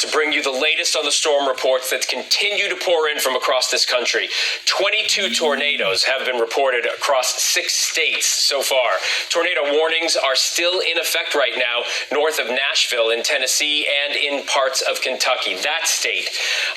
to bring you the latest on the storm reports that continue to pour in from across this country. 22 tornadoes have been reported across 6 states so far. Tornado warnings are still in effect right now north of Nashville in Tennessee and in parts of Kentucky. That state,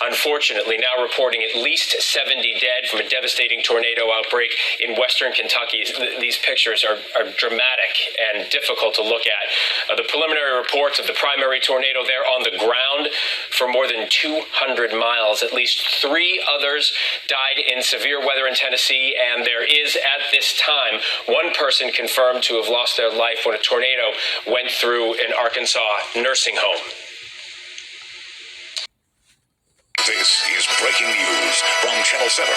unfortunately, now reporting at least 70 dead from a devastating tornado outbreak in western Kentucky. These pictures are dramatic and difficult to look at. The preliminary reports of the primary tornado there on the ground for more than 200 miles. At least 3 others died in severe weather in Tennessee, and there is, at this time, 1 person confirmed to have lost their life when a tornado went through an Arkansas nursing home. This is breaking news from Channel 7.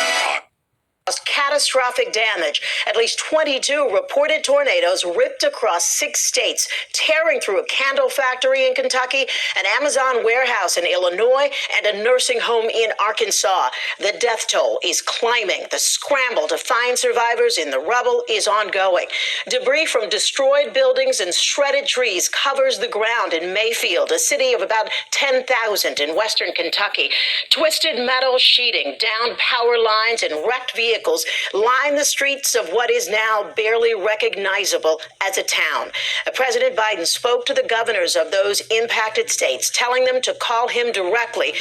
Catastrophic damage. At least 22 reported tornadoes ripped across 6 states, tearing through a candle factory in Kentucky, an Amazon warehouse in Illinois, and a nursing home in Arkansas. The death toll is climbing. The scramble to find survivors in the rubble is ongoing. Debris from destroyed buildings and shredded trees covers the ground in Mayfield, a city of about 10,000 in western Kentucky. Twisted metal sheeting, downed power lines, and wrecked vehicles line the streets of what is now barely recognizable as a town. President Biden spoke to the governors of those impacted states, telling them to call him directly.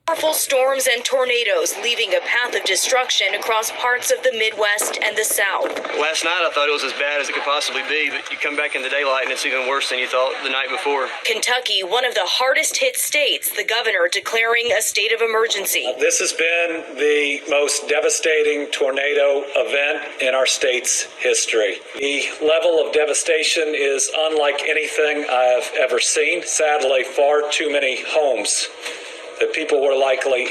Powerful storms and tornadoes leaving a path of destruction across parts of the Midwest and the South. Last night I thought it was as bad as it could possibly be, but you come back in the daylight and it's even worse than you thought the night before. Kentucky, one of the hardest hit states, the governor declaring a state of emergency. This has been the most devastating tornado event in our state's history. The level of devastation is unlike anything I have ever seen. Sadly, far too many homes that people were likely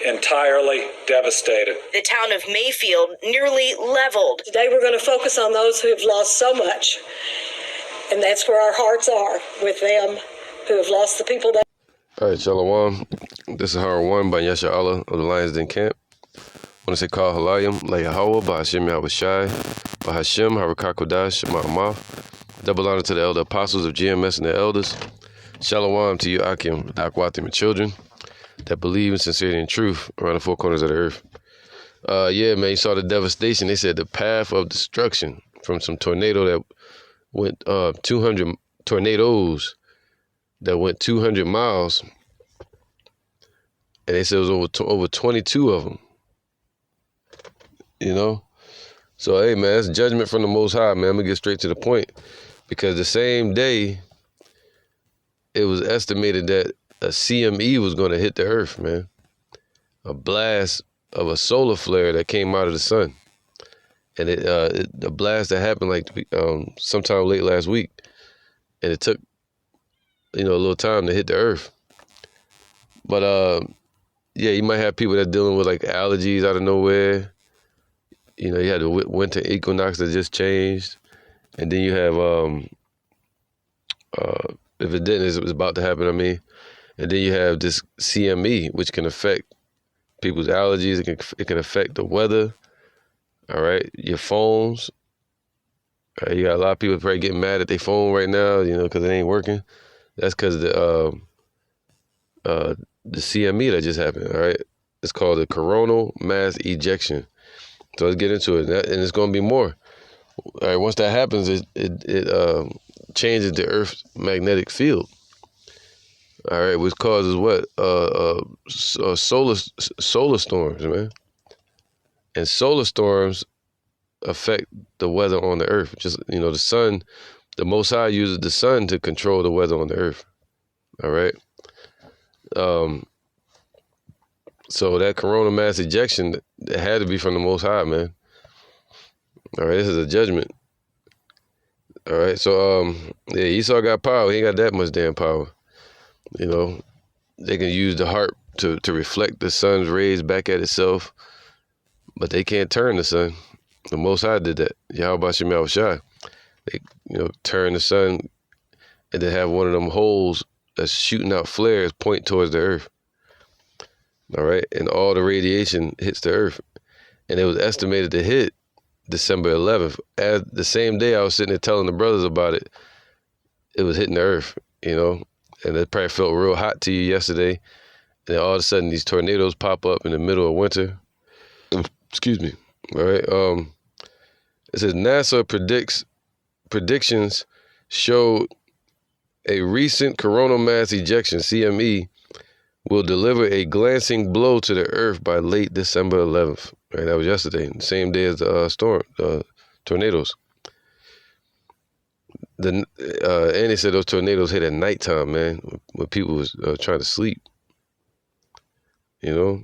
entirely devastated. The town of Mayfield nearly leveled. Today we're going to focus on those who have lost so much, and that's where our hearts are, with them who have lost the people that... All right, Shalom. This is Yahawah by Yahawah of the Lions Den Camp. I want to say call Halayim, La Yahawah, by Hashem Yahawashi, by Hashem, Harakakodash, Ma'amah. Double honor to the elder apostles of GMS and the elders. Shalom to you, Akim, Akwatim, and children that believe in sincerity and truth around the 4 corners of the earth. Yeah, man, you saw the devastation. They said the path of destruction from some tornado that went 200 tornadoes that went 200 miles, and they said it was over 22 of them. You know, so hey, man, that's judgment from the Most High, man. I'm gonna get straight to the point, because the same day it was estimated that a CME was going to hit the earth, man. A blast of a solar flare that came out of the sun. And the blast that happened like sometime late last week. And it took, a little time to hit the earth. But, yeah, you might have people that dealing with like allergies out of nowhere. You had the winter equinox that just changed. And then you have, if it didn't, it was about to happen, And then you have this CME, which can affect people's allergies. It can affect the weather. All right, your phones. All right, you got a lot of people probably getting mad at their phone right now, because it ain't working. That's because the CME that just happened. All right, it's called the coronal mass ejection. So let's get into it, and it's going to be more. All right, once that happens, it changes the Earth's magnetic field. All right, which causes what? Solar storms, man. And solar storms affect the weather on the earth. Just, the sun, the Most High uses the sun to control the weather on the earth. All right. So that coronal mass ejection, it had to be from the Most High, man. All right, this is a judgment. All right, so, yeah, Esau got power. He ain't got that much damn power. They can use the harp to reflect the sun's rays back at itself, but they can't turn the sun. The Most High did that. Yahawah Shem Yahawashi. They, turn the sun and then have one of them holes that's shooting out flares point towards the earth. All right, and all the radiation hits the earth. And it was estimated to hit December 11th. The same day I was sitting there telling the brothers about it, it was hitting the earth, and it probably felt real hot to you yesterday. And then all of a sudden, these tornadoes pop up in the middle of winter. Excuse me. All right. It says NASA predictions showed a recent coronal mass ejection, CME, will deliver a glancing blow to the Earth by late December 11th. Right, that was yesterday, the same day as the tornadoes. And they said those tornadoes hit at nighttime, man, when people was trying to sleep. You know,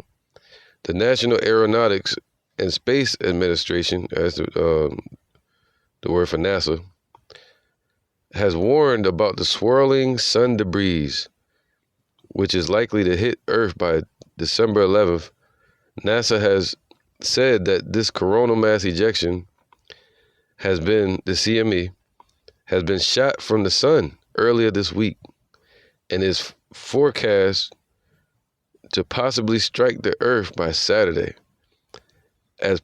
the National Aeronautics and Space Administration, as the word for NASA, has warned about the swirling sun debris, which is likely to hit Earth by December 11th. NASA has said that this coronal mass ejection the CME, has been shot from the sun earlier this week and is forecast to possibly strike the Earth by Saturday. As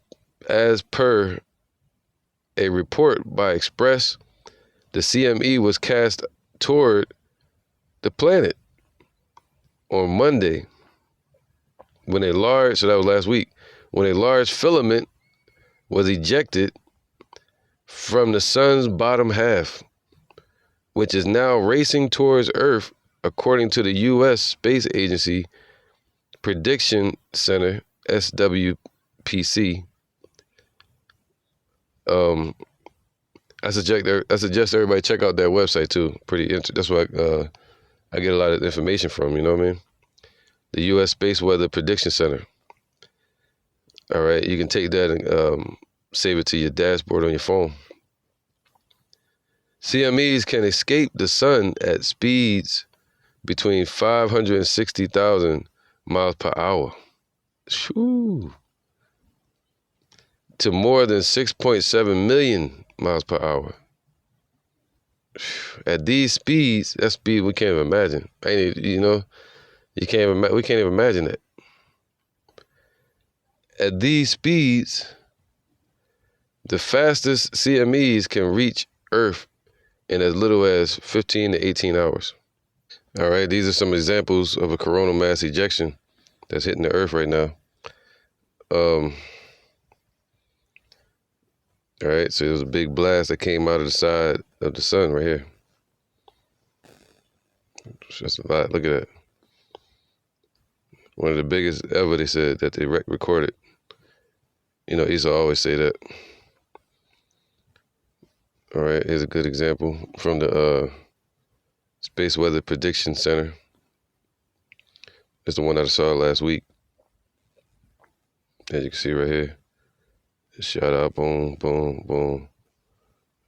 per a report by Express, the CME was cast toward the planet on Monday so that was last week, when a large filament was ejected from the sun's bottom half, which is now racing towards Earth, according to the U.S. Space Agency Prediction Center, SWPC. I suggest everybody check out their website too. That's why I get a lot of information from. You know what I mean? The U.S. Space Weather Prediction Center. All right, you can take that and save it to your dashboard on your phone. CMEs can escape the sun at speeds between 560,000 miles per hour. Shoo. To more than 6.7 million miles per hour. At these speeds, that's speed we can't even imagine. We can't even imagine that. At these speeds, the fastest CMEs can reach Earth in as little as 15 to 18 hours. All right, these are some examples of a coronal mass ejection that's hitting the Earth right now. All right, so it was a big blast that came out of the side of the sun right here. That's a lot. Look at that. One of the biggest ever, they said, that they recorded. You know, Esau always say that. All right, here's a good example from the Space Weather Prediction Center. It's the one that I saw last week. As you can see right here. It shot out, boom, boom, boom.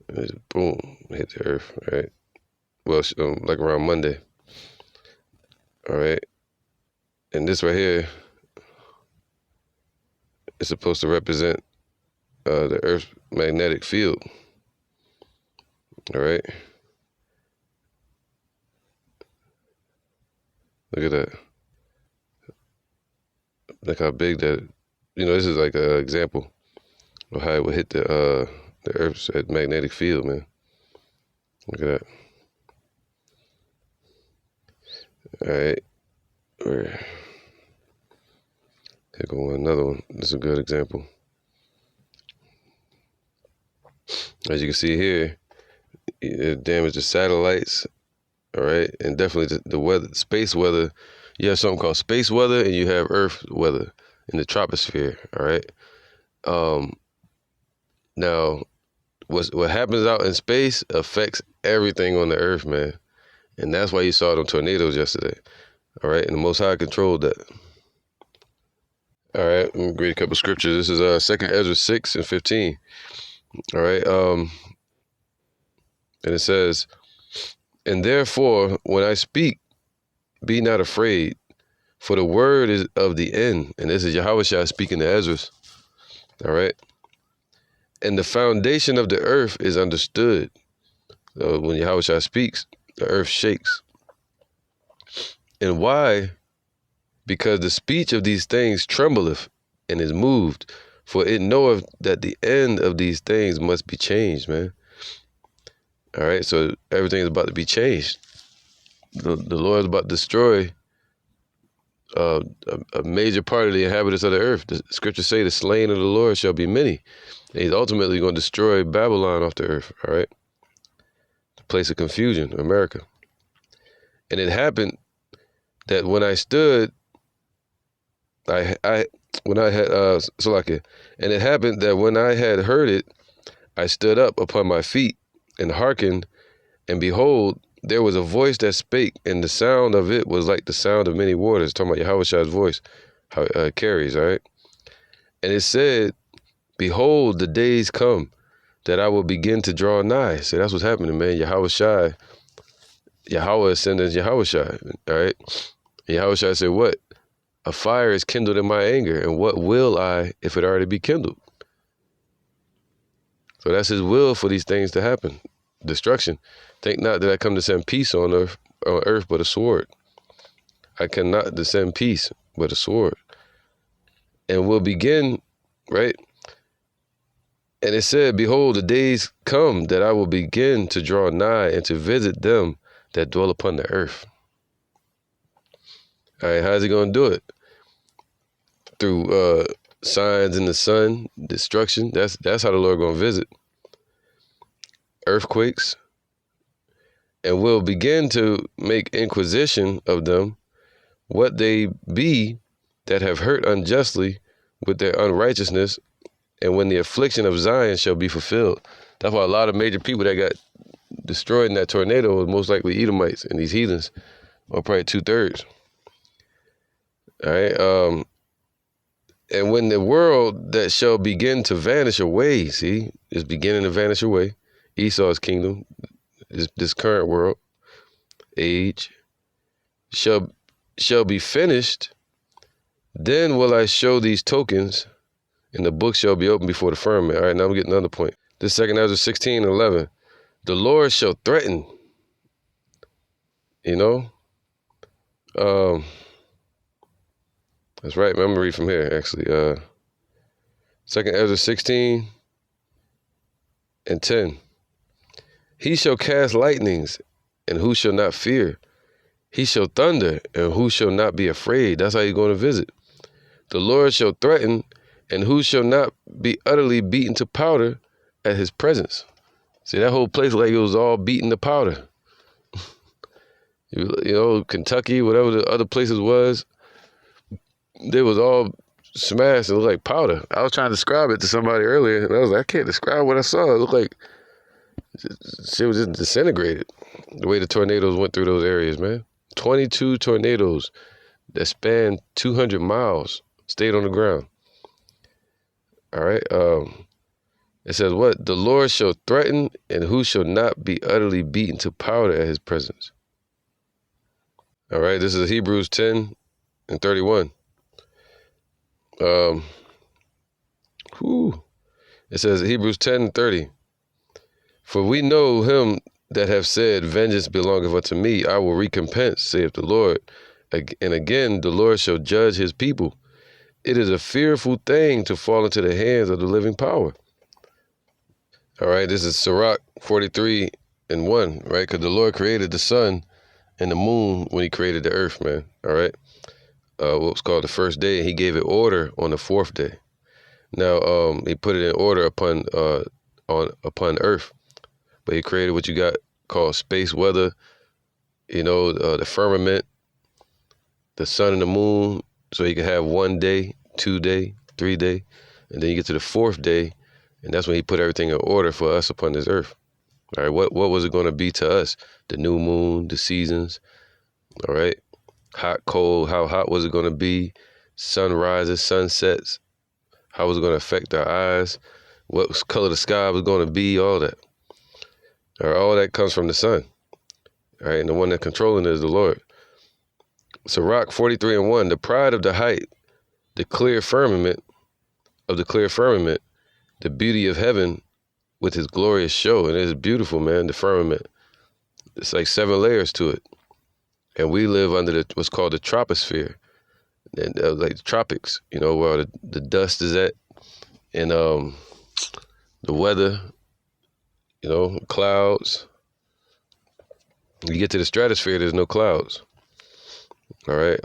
And it just, boom, hit the Earth, right? Well, like around Monday. All right. And this right here is supposed to represent the Earth's magnetic field. All right. Look at that. Look how big that, this is like an example of how it would hit the Earth's magnetic field, man. Look at that. All right. Here go another one. This is a good example. As you can see here, it damaged the satellites. All right, and definitely the weather, space weather. You have something called space weather, and you have Earth weather in the troposphere. All right. Now, what happens out in space affects everything on the Earth, man, and that's why you saw them tornadoes yesterday. All right, and the Most High controlled that. All right, let me read a couple scriptures. This is 2 Ezra 6:15. All right, and it says, "And therefore, when I speak, be not afraid, for the word is of the end." And this is Yahawah speaking to Ezra. All right. "And the foundation of the earth is understood." When Yahawah speaks, the earth shakes. "And why? Because the speech of these things trembleth and is moved, for it knoweth that the end of these things must be changed," man. All right, so everything is about to be changed. the Lord is about to destroy a major part of the inhabitants of the earth. The scriptures say the slain of the Lord shall be many. And he's ultimately going to destroy Babylon off the earth, all right? The place of confusion, America. And it happened that when I stood, and it happened that when I had heard it, I stood up upon my feet and hearkened, and behold, there was a voice that spake, and the sound of it was like the sound of many waters. Talking about Yahawah's voice, how it carries, all right? And it said, behold, the days come that I will begin to draw nigh. See, that's what's happening, man. Yahawah is sending Yahawah, all right? And Yahawah said, what? A fire is kindled in my anger, and what will I if it already be kindled? So that's his will for these things to happen. Destruction. Think not that I come to send peace on earth, but a sword. I cannot descend peace, but a sword. And we'll begin, right? And it said, behold, the days come that I will begin to draw nigh and to visit them that dwell upon the earth. All right, how's he going to do it? Through signs in the sun, destruction. That's how the Lord going to visit. Earthquakes. And will begin to make inquisition of them, what they be that have hurt unjustly with their unrighteousness, and when the affliction of Zion shall be fulfilled. That's why a lot of major people that got destroyed in that tornado was most likely Edomites and these heathens, or probably 2/3. All right. And when the world that shall begin to vanish away, see, is beginning to vanish away, Esau's kingdom, this current world, age, shall be finished, then will I show these tokens, and the book shall be opened before the firmament. All right, now I'm getting another point. This 2 Ezra 16:11. The Lord shall threaten, you know? That's right, man. I'm going to read from here, actually. 2 Ezra 16:10. He shall cast lightnings, and who shall not fear? He shall thunder, and who shall not be afraid? That's how you're going to visit. The Lord shall threaten, and who shall not be utterly beaten to powder at his presence? See, that whole place like it was all beaten to powder. You know, Kentucky, whatever the other places was, they was all smashed. It was like powder. I was trying to describe it to somebody earlier, and I was like, I can't describe what I saw. It looked like shit was just disintegrated. The way the tornadoes went through those areas, man. 22 tornadoes that spanned 200 miles stayed on the ground. All right. It says what? The Lord shall threaten, and who shall not be utterly beaten to powder at his presence. All right. This is Hebrews 10:31. It says Hebrews 10:30. For we know him that have said, vengeance belongeth unto me, I will recompense, saith the Lord. And again, the Lord shall judge his people. It is a fearful thing to fall into the hands of the living power. All right, this is Sirach 43:1, right? Because the Lord created the sun and the moon when he created the earth, man. All right. What was called the first day, and he gave it order on the fourth day. Now, he put it in order upon earth. But he created what you got called space weather, the firmament, the sun and the moon, so you can have 1 day, 2 day, 3 day, and then you get to the fourth day, and that's when he put everything in order for us upon this earth. All right, what was it going to be to us? The new moon, the seasons, all right? Hot, cold, how hot was it going to be? Sunrises, sunsets, how was it going to affect our eyes? What color the sky was going to be, all that. All that comes from the sun. All right, and the one that's controlling it is the Lord. Sirach 43:1, the pride of the height, the clear firmament, the beauty of heaven with his glorious show. And it's beautiful, man, the firmament. It's like 7 layers to it. And we live under what's called the troposphere, and like the tropics, where the dust is at, and the weather, clouds, You get to the stratosphere, there's no clouds. All right.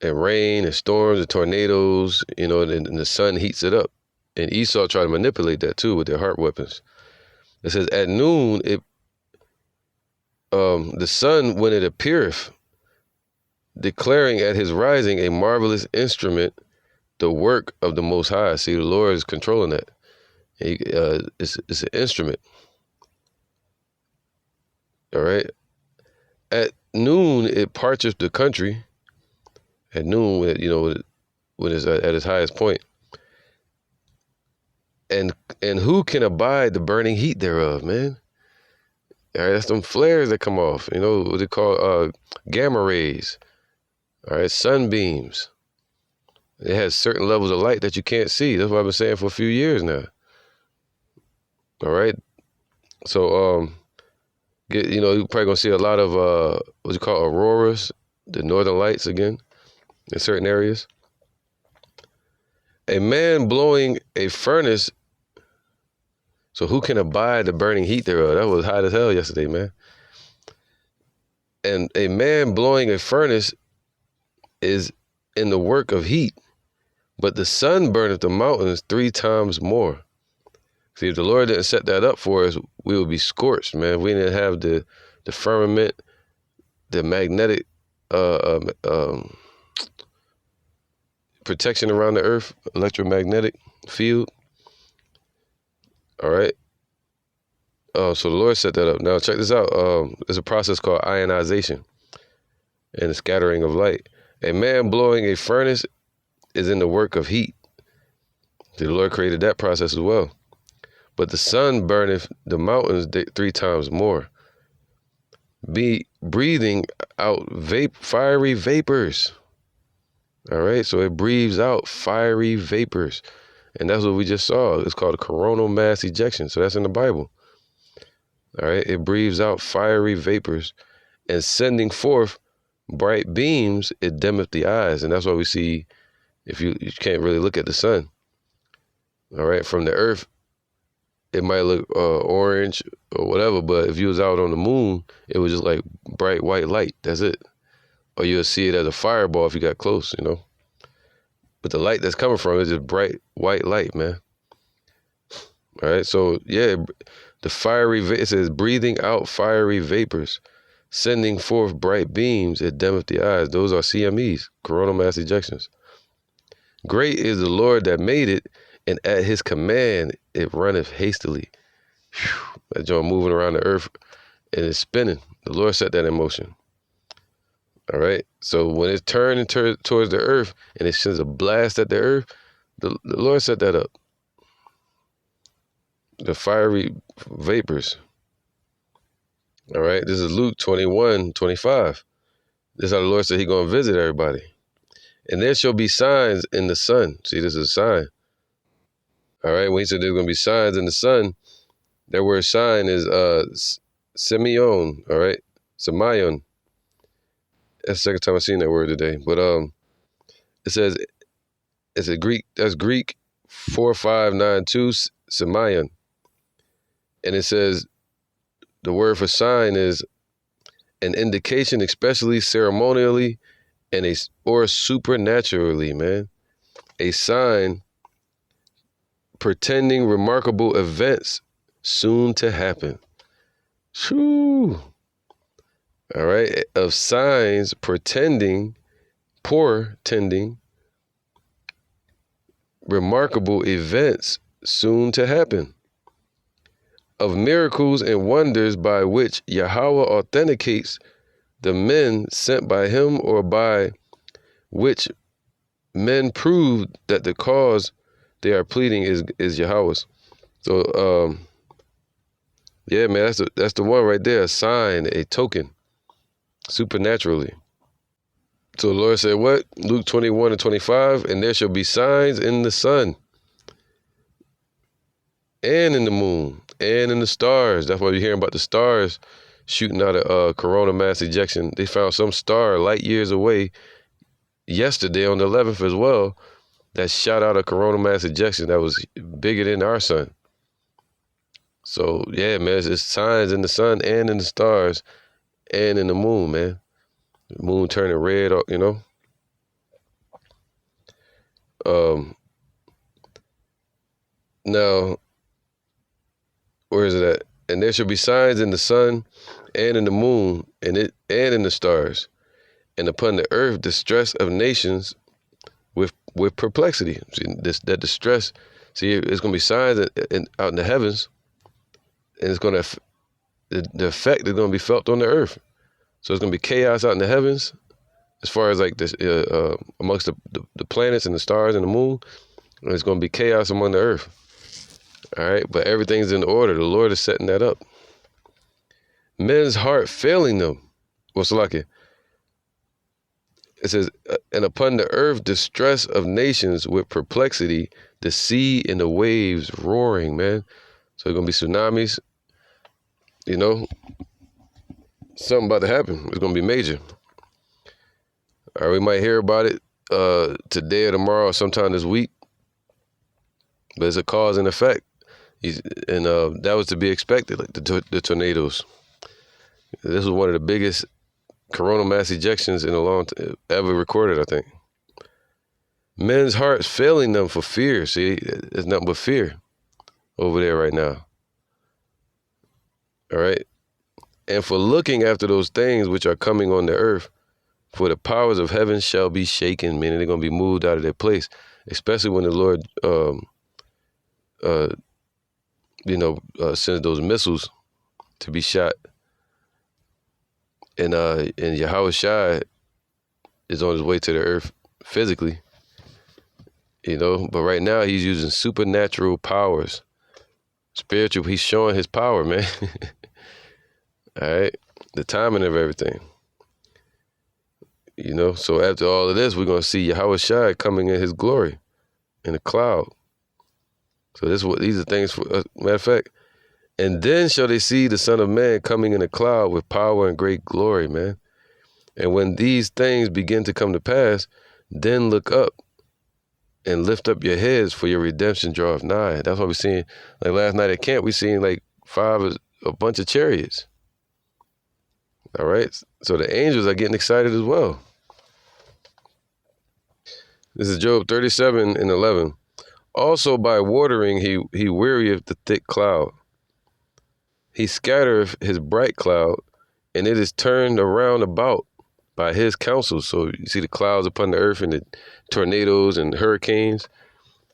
And rain and storms and tornadoes, and the sun heats it up. And Esau tried to manipulate that too with their heart weapons. It says at noon, the sun when it appeareth, declaring at his rising a marvelous instrument, the work of the Most High. See, the Lord is controlling that. It's an instrument. All right. At noon, it parcheth the country. At noon, when it's at its highest point. And who can abide the burning heat thereof, man? All right, that's them flares that come off. What they call gamma rays. All right, sunbeams. It has certain levels of light that you can't see. That's what I've been saying for a few years now. All right. So you're probably gonna see a lot of what you call auroras, the northern lights again, in certain areas. A man blowing a furnace. So who can abide the burning heat thereof? That was hot as hell yesterday, man. And a man blowing a furnace is in the work of heat, but the sun burneth the mountains 3 times more. See, if the Lord didn't set that up for us, we would be scorched, man. We didn't have the firmament, the magnetic protection around the earth, electromagnetic field. All right. So the Lord set that up. Now check this out. There's a process called ionization and the scattering of light. A man blowing a furnace is in the work of heat. The Lord created that process as well. But the sun burneth the mountains 3 times more. Be breathing out fiery vapors. All right, so it breathes out fiery vapors. And that's what we just saw. It's called a coronal mass ejection. So that's in the Bible. All right, it breathes out fiery vapors and sending forth bright beams, it dimmeth the eyes. And that's why we see, if you can't really look at the sun. All right, from the earth, it might look orange or whatever, but if you was out on the moon, it was just like bright white light. That's it. Or you'll see it as a fireball if you got close, But the light that's coming from it is just bright white light, man. All right, so yeah, the it says breathing out fiery vapors, sending forth bright beams, it dimmeth the eyes. Those are CMEs, coronal mass ejections. Great is the Lord that made it, and at his command it runneth hastily. Whew, that joint moving around the earth and it's spinning. The Lord set that in motion. All right. So when it's turning towards the earth and it sends a blast at the earth, the Lord set that up. The fiery vapors. All right. This is Luke 21:25. This is how the Lord said he's going to visit everybody. And there shall be signs in the sun. See, this is a sign. All right. When he said there's going to be signs in the sun, that word sign is Simeon. All right. Simeon. That's the second time I've seen that word today. But it says, it's a Greek, that's Greek 4592, Simeon. And it says, the word for sign is an indication, especially ceremonially or supernaturally, man. A sign pretending remarkable events soon to happen. Shoo. All right, of signs portending remarkable events soon to happen, of miracles and wonders by which Yahawah authenticates the men sent by him, or by which men prove that the cause they are pleading is Yahawah's. So, yeah, man, that's the one right there, a sign, a token. Supernaturally. So the Lord said what? Luke 21:25, and there shall be signs in the sun and in the moon and in the stars. That's why you're hearing about the stars shooting out a coronal mass ejection. They found some star light years away yesterday on the 11th as well that shot out a coronal mass ejection that was bigger than our sun. So yeah, man, it's signs in the sun and in the stars and in the moon, man. The moon turning red, you know. Now, where is it at? And there shall be signs in the sun and in the moon and in the stars, and upon the earth distress of nations with perplexity. See, that distress. See, it's gonna be signs out in the heavens, and it's gonna the effect is gonna be felt on the earth. So it's gonna be chaos out in the heavens, as far as like this amongst the planets and the stars and the moon. And it's gonna be chaos among the earth. All right, but everything's in order. The Lord is setting that up. Men's heart failing them. What's like it? It says, and upon the earth distress of nations with perplexity, the sea and the waves roaring, man. So it's gonna be tsunamis. You know, something about to happen. It's gonna be major. All right, we might hear about it today or tomorrow or sometime this week. But it's a cause and effect. And that was to be expected, like the tornadoes. This was one of the biggest coronal mass ejections in a long time, ever recorded, I think. Men's hearts failing them for fear. See, it's nothing but fear over there right now. All right? And for looking after those things which are coming on the earth, for the powers of heaven shall be shaken, meaning they're going to be moved out of their place, especially when the Lord, sends those missiles to be shot. And Yahawah is on his way to the earth physically, you know, but right now he's using supernatural powers, spiritual. He's showing his power, man. All right, the timing of everything, you know. So after all of this, we're gonna see Yahawah coming in his glory in a cloud. So these are things for matter of fact. And then shall they see the Son of Man coming in a cloud with power and great glory, man. And when these things begin to come to pass, then look up and lift up your heads, for your redemption draweth nigh. That's what we're seeing. Like last night at camp, we seen like a bunch of chariots. All right. So the angels are getting excited as well. This is Job 37:11. Also by watering he wearieth the thick cloud. He scattereth his bright cloud, and it is turned around about by his counsel. So you see the clouds upon the earth and the tornadoes and hurricanes.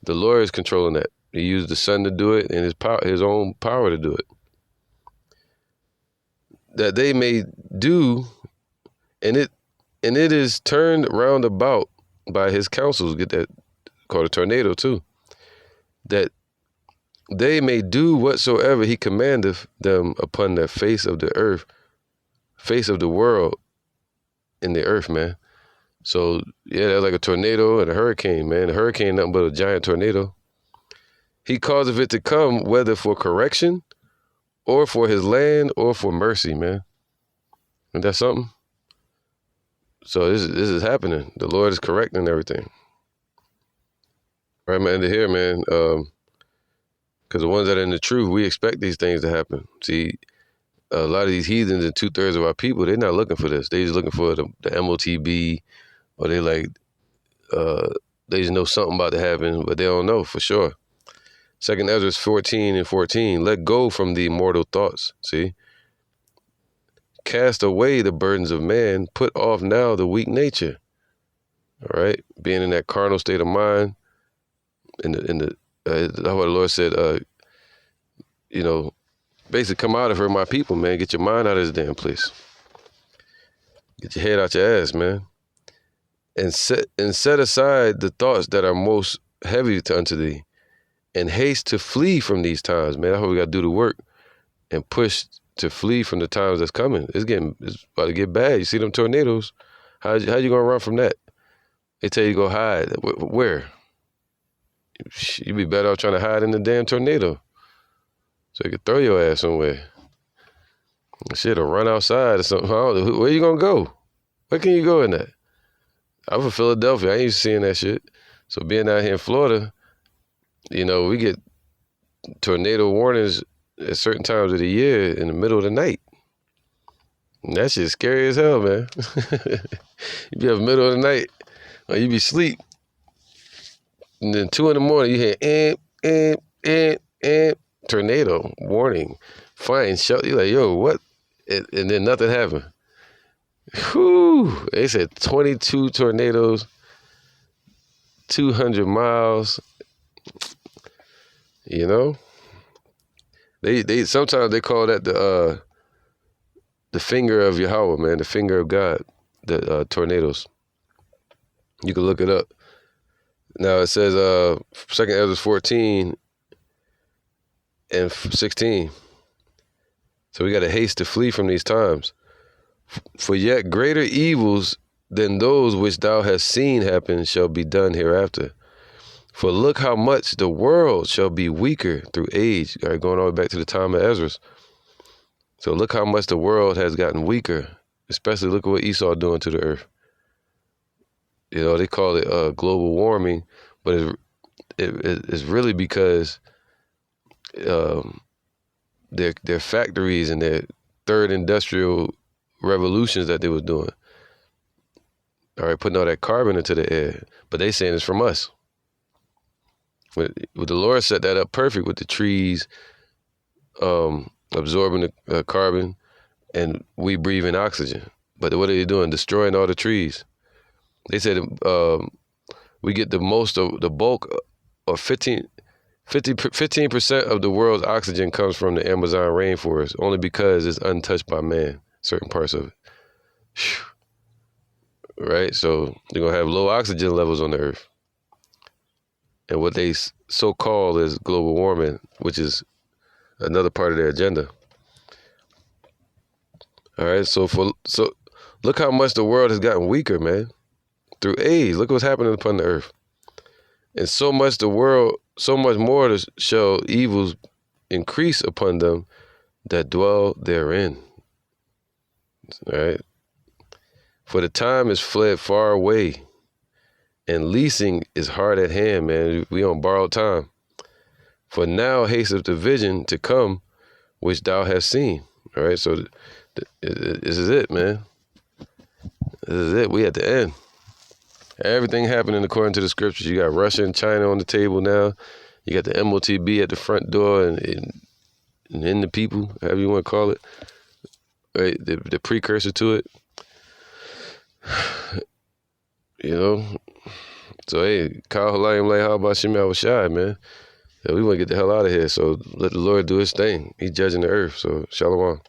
The Lord is controlling that. He used the sun to do it and his own power to do it. That they may do, and it is turned round about by his counsels. Get that, called a tornado too. That they may do whatsoever he commandeth them upon the face of the earth, face of the world in the earth, man. So, yeah, that's like a tornado and a hurricane, man. A hurricane, nothing but a giant tornado. He causeth it to come, whether for correction or for his land or for mercy, man. Isn't that something? So this is happening. The Lord is correcting everything. Right, man, to hear, man. Because the ones that are in the truth, we expect these things to happen. See, a lot of these heathens and 2/3 of our people, they're not looking for this. They just looking for the MOTB, or they they just know something about to happen, but they don't know for sure. 2 Ezra 14:14, let go from the immortal thoughts, see? Cast away the burdens of man, put off now the weak nature, all right? Being in that carnal state of mind, that's what the Lord said, basically come out of her, my people, man. Get your mind out of this damn place. Get your head out your ass, man. And set aside the thoughts that are most heavy unto thee, and haste to flee from these times, man. That's what we got to do the work and push to flee from the times that's coming. It's about to get bad. You see them tornadoes? How you going to run from that? They tell you to go hide. Where? You'd be better off trying to hide in the damn tornado, so you could throw your ass somewhere. Shit, or run outside or something. Where you gonna go? Where can you go in that? I'm from Philadelphia. I ain't used to seeing that shit. So being out here in Florida, we get tornado warnings at certain times of the year in the middle of the night. And that shit's scary as hell, man. You be up middle of the night, or you be asleep, and then 2 in the morning you hear tornado warning, fine shut. You like, yo, what? And then nothing happened. Whew. They said 22 tornadoes, 200 miles. You know, they sometimes they call that the finger of Yahawah, man, the finger of God, the tornadoes. You can look it up. Now it says 2 Ezra 14 and 16. So we got to haste to flee from these times. For yet greater evils than those which thou hast seen happen shall be done hereafter. For look how much the world shall be weaker through age. All right, going all the way back to the time of Ezra. So look how much the world has gotten weaker. Especially look at what Esau doing to the earth. You know, they call it global warming, but it's really because their factories and their third industrial revolutions that they was doing. All right, putting all that carbon into the air. But they saying it's from us. With the Lord set that up perfect with the trees absorbing the carbon and we breathing oxygen. But what are they doing? Destroying all the trees. They said we get the most of the bulk, or 15% of the world's oxygen comes from the Amazon rainforest, only because it's untouched by man, certain parts of it. Whew. Right? So they're going to have low oxygen levels on the earth. And what they so-called is global warming, which is another part of their agenda. All right, so look how much the world has gotten weaker, man. Through age, look what's happening upon the earth. And so much more shall evils increase upon them that dwell therein. All right. For the time is fled far away, and leasing is hard at hand, man. We on borrowed time. For now hasteth the vision to come, which thou hast seen. All right, so this is it, man. This is it. We at the end. Everything happening according to the scriptures. You got Russia and China on the table now. You got the MOTB at the front door and in the people, however you want to call it. Right, the precursor to it. You know. So hey, Kyle Halayim Lay, how about Shemi Awashai, man? Yeah, we want to get the hell out of here. So let the Lord do his thing. He's judging the earth. So shalom.